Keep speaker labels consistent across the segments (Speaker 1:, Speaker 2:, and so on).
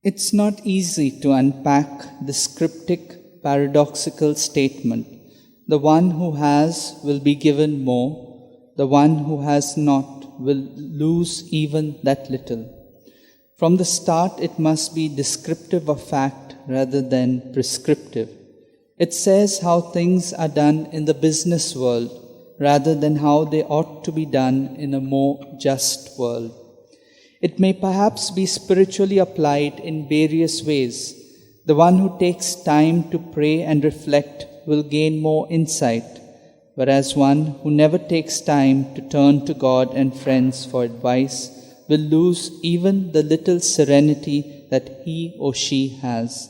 Speaker 1: It's not easy to unpack this cryptic, paradoxical statement. The one who has will be given more, the one who has not will lose even that little. From the start, it must be descriptive of fact rather than prescriptive. It says how things are done in the business world rather than how they ought to be done in a more just world. It may perhaps be spiritually applied in various ways. The one who takes time to pray and reflect will gain more insight, whereas one who never takes time to turn to God and friends for advice will lose even the little serenity that he or she has.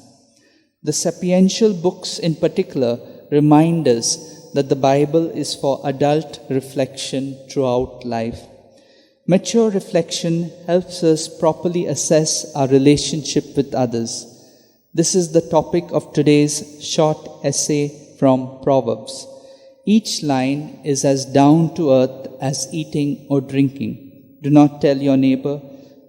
Speaker 1: The sapiential books in particular remind us that the Bible is for adult reflection throughout life. Mature reflection helps us properly assess our relationship with others. This is the topic of today's short essay from Proverbs. Each line is as down to earth as eating or drinking. Do not tell your neighbor,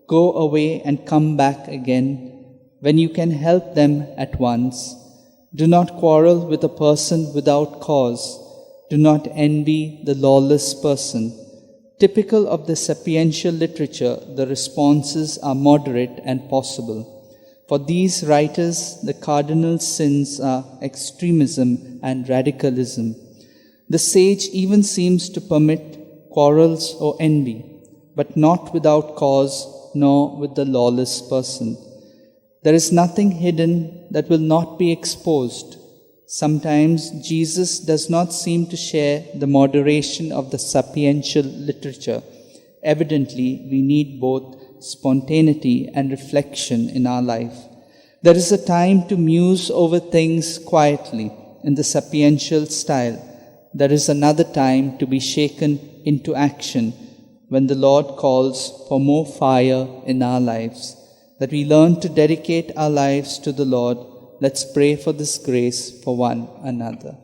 Speaker 1: go away and come back again, when you can help them at once. Do not quarrel with a person without cause. Do not envy the lawless person. Typical of the sapiential literature, the responses are moderate and possible. For these writers, the cardinal sins are extremism and radicalism. The sage even seems to permit quarrels or envy, but not without cause, nor with the lawless person. There is nothing hidden that will not be exposed. Sometimes Jesus does not seem to share the moderation of the sapiential literature. Evidently, we need both spontaneity and reflection in our life. There is a time to muse over things quietly in the sapiential style. There is another time to be shaken into action when the Lord calls for more fire in our lives. That we learn to dedicate our lives to the Lord. Let's pray for this grace for one another.